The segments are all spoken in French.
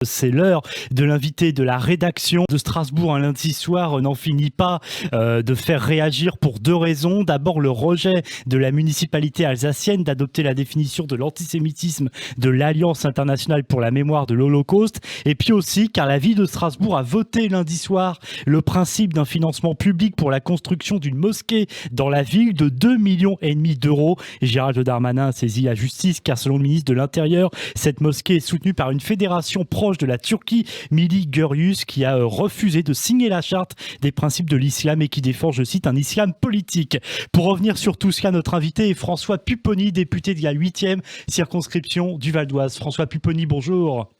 C'est l'heure de l'invité de la rédaction de Strasbourg un lundi soir n'en finit pas de faire réagir pour deux raisons. D'abord, le rejet de la municipalité alsacienne d'adopter la définition de l'antisémitisme de l'Alliance internationale pour la mémoire de l'Holocauste. Et puis aussi car la ville de Strasbourg a voté lundi soir le principe d'un financement public pour la construction d'une mosquée dans la ville de 2,5 millions d'euros. Et Gérald Darmanin a saisi la justice car selon le ministre de l'Intérieur, cette mosquée est soutenue par une fédération proche de la Turquie, Milli Görüs, qui a refusé de signer la charte des principes de l'islam et qui défend, je cite, un islam politique. Pour revenir sur tout cela, notre invité est François Pupponi, député de la 8e circonscription du Val d'Oise. François Pupponi, bonjour.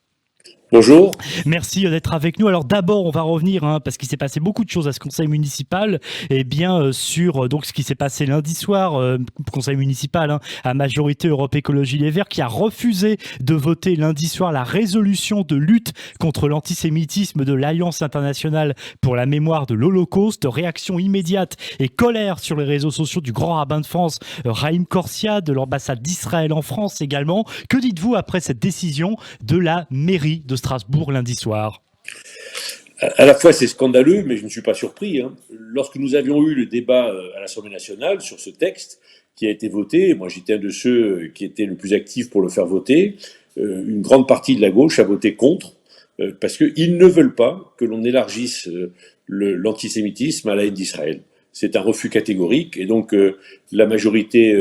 Bonjour. Merci d'être avec nous. Alors d'abord, on va revenir, parce qu'il s'est passé beaucoup de choses à ce conseil municipal, et bien sur donc ce qui s'est passé lundi soir, conseil municipal à majorité Europe Écologie Les Verts, qui a refusé de voter lundi soir la résolution de lutte contre l'antisémitisme de l'Alliance internationale pour la mémoire de l'Holocauste. Réaction immédiate et colère sur les réseaux sociaux du grand rabbin de France, Raïm Korsia, de l'ambassade d'Israël en France également. Que dites-vous après cette décision de la mairie de Strasbourg lundi soir? À la fois c'est scandaleux, mais je ne suis pas surpris. Lorsque nous avions eu le débat à l'Assemblée nationale sur ce texte qui a été voté, moi j'étais un de ceux qui étaient le plus actifs pour le faire voter, une grande partie de la gauche a voté contre, parce qu'ils ne veulent pas que l'on élargisse l'antisémitisme à la haine d'Israël. C'est un refus catégorique, et donc la majorité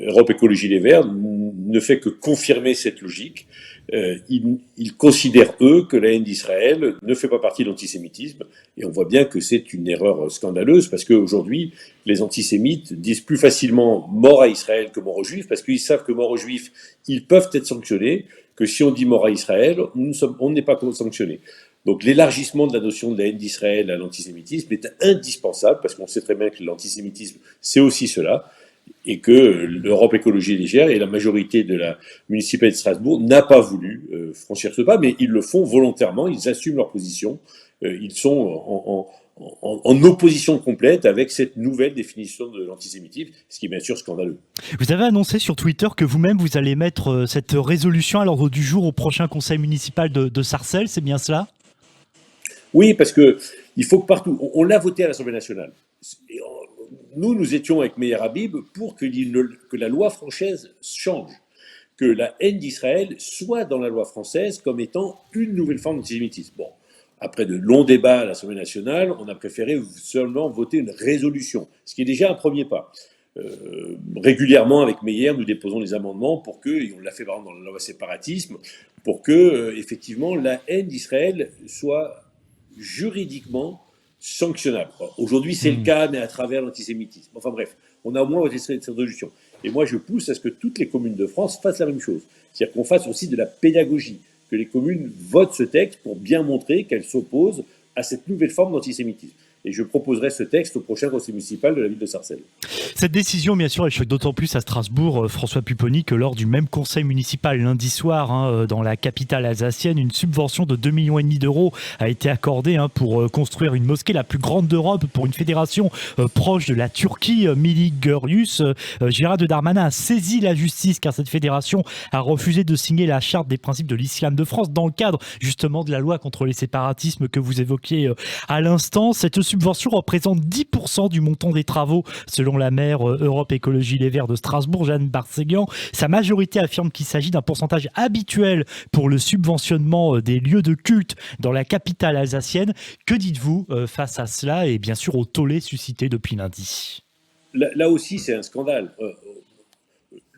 Europe Écologie Les Verts ne fait que confirmer cette logique. Ils considèrent, eux, que la haine d'Israël ne fait pas partie de l'antisémitisme, et on voit bien que c'est une erreur scandaleuse, parce qu'aujourd'hui, les antisémites disent plus facilement mort à Israël que mort aux Juifs, parce qu'ils savent que mort aux Juifs, ils peuvent être sanctionnés, que si on dit mort à Israël, on n'est pas sanctionné. Donc l'élargissement de la notion de la haine d'Israël à l'antisémitisme est indispensable, parce qu'on sait très bien que l'antisémitisme, c'est aussi cela, et que l'Europe Écologie Légère et la majorité de la municipalité de Strasbourg n'a pas voulu franchir ce pas, mais ils le font volontairement, ils assument leur position, ils sont en opposition complète avec cette nouvelle définition de l'antisémitisme, ce qui est bien sûr scandaleux. Vous avez annoncé sur Twitter que vous-même vous allez mettre cette résolution à l'ordre du jour au prochain conseil municipal de Sarcelles, c'est bien cela? Oui, parce que il faut que partout, on l'a voté à l'Assemblée nationale. Nous étions avec Meir Habib pour que la loi française change, que la haine d'Israël soit dans la loi française comme étant une nouvelle forme d'antisémitisme. Bon, après de longs débats à l'Assemblée nationale, on a préféré seulement voter une résolution, ce qui est déjà un premier pas. Régulièrement, avec Meir, nous déposons des amendements pour que, et on l'a fait par exemple dans la loi séparatisme, pour que, effectivement, la haine d'Israël soit juridiquement sanctionnable. Aujourd'hui, c'est le cas, mais à travers l'antisémitisme. Enfin bref, on a au moins voté cette résolution. Et moi, je pousse à ce que toutes les communes de France fassent la même chose. C'est-à-dire qu'on fasse aussi de la pédagogie, que les communes votent ce texte pour bien montrer qu'elles s'opposent à cette nouvelle forme d'antisémitisme. Et je proposerai ce texte au prochain conseil municipal de la ville de Sarcelles. Cette décision, bien sûr, elle choque d'autant plus à Strasbourg, François Pupponi, que lors du même conseil municipal lundi soir, dans la capitale alsacienne, une subvention de 2,5 millions d'euros a été accordée pour construire une mosquée la plus grande d'Europe pour une fédération proche de la Turquie, Milli Görüs. Gérald Darmanin a saisi la justice car cette fédération a refusé de signer la charte des principes de l'islam de France dans le cadre justement de la loi contre les séparatismes que vous évoquiez à l'instant. Cette subvention représente 10% du montant des travaux, selon la maire Europe Écologie Les Verts de Strasbourg, Jeanne Barseguian. Sa majorité affirme qu'il s'agit d'un pourcentage habituel pour le subventionnement des lieux de culte dans la capitale alsacienne. Que dites-vous face à cela et bien sûr au tollé suscité depuis lundi? Là aussi, c'est un scandale.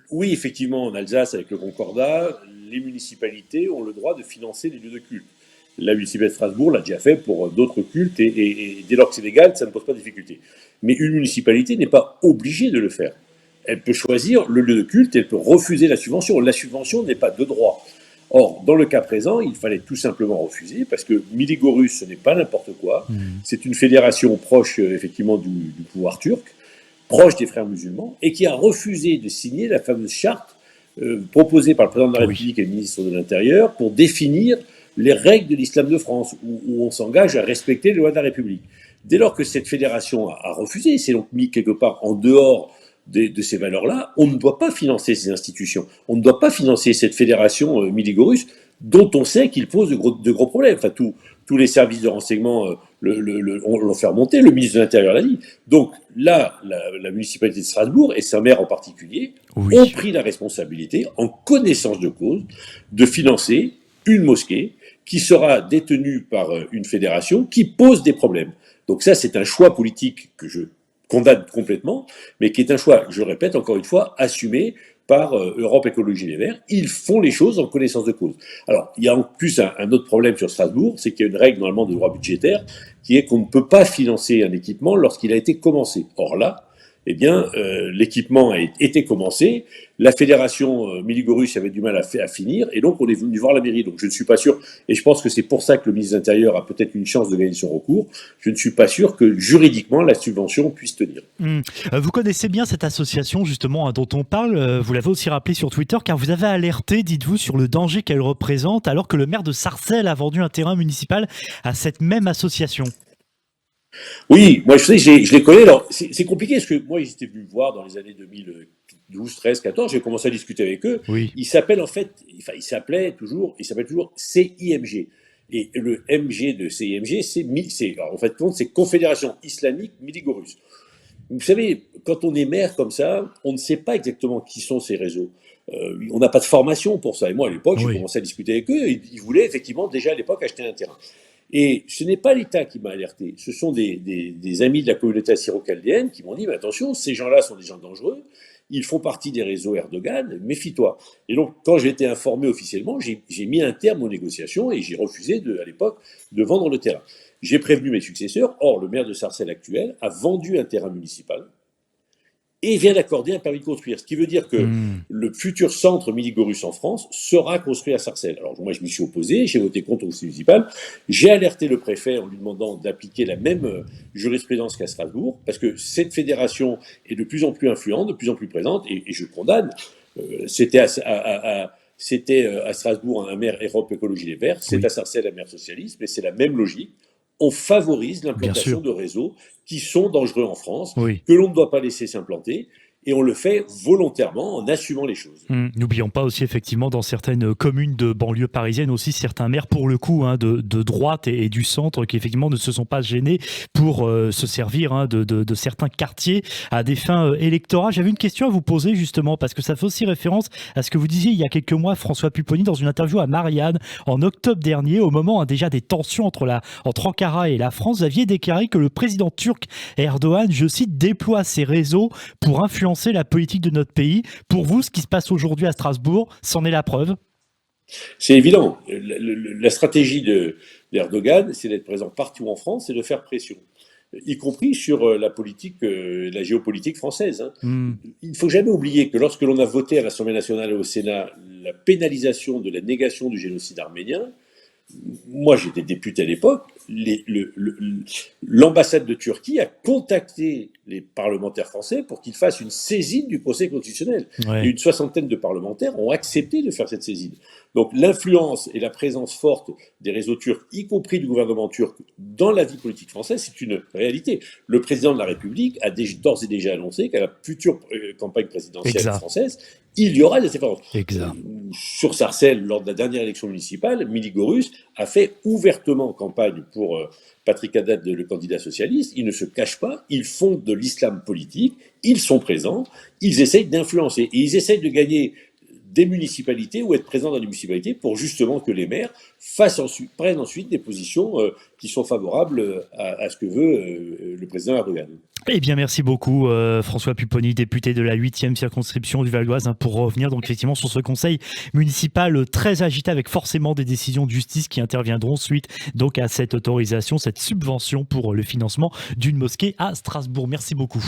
Oui, effectivement, en Alsace, avec le Concordat, les municipalités ont le droit de financer les lieux de culte. La municipalité de Strasbourg l'a déjà fait pour d'autres cultes, et dès lors que c'est légal, ça ne pose pas de difficulté. Mais une municipalité n'est pas obligée de le faire. Elle peut choisir le lieu de culte, elle peut refuser la subvention. La subvention n'est pas de droit. Or, dans le cas présent, il fallait tout simplement refuser, parce que Milli Görüs, ce n'est pas n'importe quoi. C'est une fédération proche, effectivement, du pouvoir turc, proche des frères musulmans, et qui a refusé de signer la fameuse charte proposée par le président de la République et le ministre de l'Intérieur pour définir les règles de l'islam de France, où on s'engage à respecter les lois de la République. Dès lors que cette fédération a refusé, c'est donc mis quelque part en dehors de ces valeurs-là, on ne doit pas financer ces institutions, on ne doit pas financer cette fédération Milli Görüs, dont on sait qu'il pose de gros problèmes. Enfin, tous les services de renseignement l'ont fait remonter, le ministre de l'Intérieur l'a dit. Donc là, la municipalité de Strasbourg, et sa maire en particulier, Oui. ont pris la responsabilité, en connaissance de cause, de financer une mosquée qui sera détenue par une fédération qui pose des problèmes. Donc ça, c'est un choix politique que je condamne complètement, mais qui est un choix, je répète encore une fois, assumé par Europe Écologie Les Verts. Ils font les choses en connaissance de cause. Alors, il y a en plus un autre problème sur Strasbourg, c'est qu'il y a une règle normalement de droit budgétaire qui est qu'on ne peut pas financer un équipement lorsqu'il a été commencé. Or là, eh bien, l'équipement a été commencé, la fédération Miligorus avait du mal à finir, et donc on est venu voir la mairie. Donc je ne suis pas sûr, et je pense que c'est pour ça que le ministre de l'Intérieur a peut-être une chance de gagner son recours, je ne suis pas sûr que juridiquement la subvention puisse tenir. Vous connaissez bien cette association justement dont on parle, vous l'avez aussi rappelé sur Twitter, car vous avez alerté, dites-vous, sur le danger qu'elle représente, alors que le maire de Sarcelles a vendu un terrain municipal à cette même association. Oui, moi je sais, je les connais. Alors c'est compliqué parce que moi ils étaient venus me voir dans les années 2012, 13, 14. J'ai commencé à discuter avec eux. Oui. Ils s'appellent en fait, enfin ils s'appellent toujours CIMG. Et le MG de CIMG, en fait c'est Confédération Islamique Miligorus. Vous savez, quand on est maire comme ça, on ne sait pas exactement qui sont ces réseaux. On n'a pas de formation pour ça. Et moi à l'époque, j'ai commencé à discuter avec eux. Ils voulaient effectivement déjà à l'époque acheter un terrain. Et ce n'est pas l'État qui m'a alerté, ce sont des amis de la communauté assyro-chaldéenne qui m'ont dit mais attention, ces gens-là sont des gens dangereux, ils font partie des réseaux Erdogan, méfie-toi. Et donc, quand j'ai été informé officiellement, j'ai mis un terme aux négociations et j'ai refusé à l'époque de vendre le terrain. J'ai prévenu mes successeurs, or le maire de Sarcelles actuel a vendu un terrain municipal et vient d'accorder un permis de construire. Ce qui veut dire que le futur centre Miligorus en France sera construit à Sarcelles. Alors moi je m'y suis opposé, j'ai voté contre au conseil municipal, j'ai alerté le préfet en lui demandant d'appliquer la même jurisprudence qu'à Strasbourg, parce que cette fédération est de plus en plus influente, de plus en plus présente, et je condamne. C'était à Strasbourg un maire Europe Écologie Les Verts, c'est à Sarcelles un maire socialiste, mais c'est la même logique. On favorise l'implantation de réseaux qui sont dangereux en France, que l'on ne doit pas laisser s'implanter, et on le fait volontairement en assumant les choses. N'oublions pas aussi effectivement dans certaines communes de banlieue parisienne aussi certains maires pour le coup de droite et du centre qui effectivement ne se sont pas gênés pour se servir de certains quartiers à des fins électorales. J'avais une question à vous poser justement parce que ça fait aussi référence à ce que vous disiez il y a quelques mois, François Pupponi, dans une interview à Marianne en octobre dernier, au moment déjà des tensions entre Ankara et la France. Vous aviez déclaré que le président turc Erdogan, je cite, déploie ses réseaux pour influencer la politique de notre pays. Pour vous, ce qui se passe aujourd'hui à Strasbourg, c'en est la preuve? C'est évident. La stratégie d'Erdogan, c'est d'être présent partout en France et de faire pression, y compris sur la géopolitique française. Il ne faut jamais oublier que lorsque l'on a voté à l'Assemblée nationale et au Sénat la pénalisation de la négation du génocide arménien, moi j'étais député à l'époque, l'ambassade de Turquie a contacté les parlementaires français pour qu'ils fassent une saisine du Conseil constitutionnel. Et une soixantaine de parlementaires ont accepté de faire cette saisine. Donc l'influence et la présence forte des réseaux turcs, y compris du gouvernement turc, dans la vie politique française, c'est une réalité. Le président de la République a d'ores et déjà annoncé qu'à la future campagne présidentielle française, il y aura des références. Sur Sarcelles, lors de la dernière élection municipale, Miligorus a fait ouvertement campagne pour Patrick Haddad, le candidat socialiste. Ils ne se cachent pas, ils font de l'islam politique, ils sont présents, ils essayent d'influencer. Et ils essayent de gagner des municipalités ou être présents dans des municipalités pour justement que les maires prennent ensuite des positions qui sont favorables à ce que veut le président Erdogan. Eh bien, merci beaucoup François Pupponi, député de la 8e circonscription du Val-d'Oise, pour revenir donc effectivement sur ce conseil municipal très agité avec forcément des décisions de justice qui interviendront suite donc à cette autorisation, cette subvention pour le financement d'une mosquée à Strasbourg. Merci beaucoup.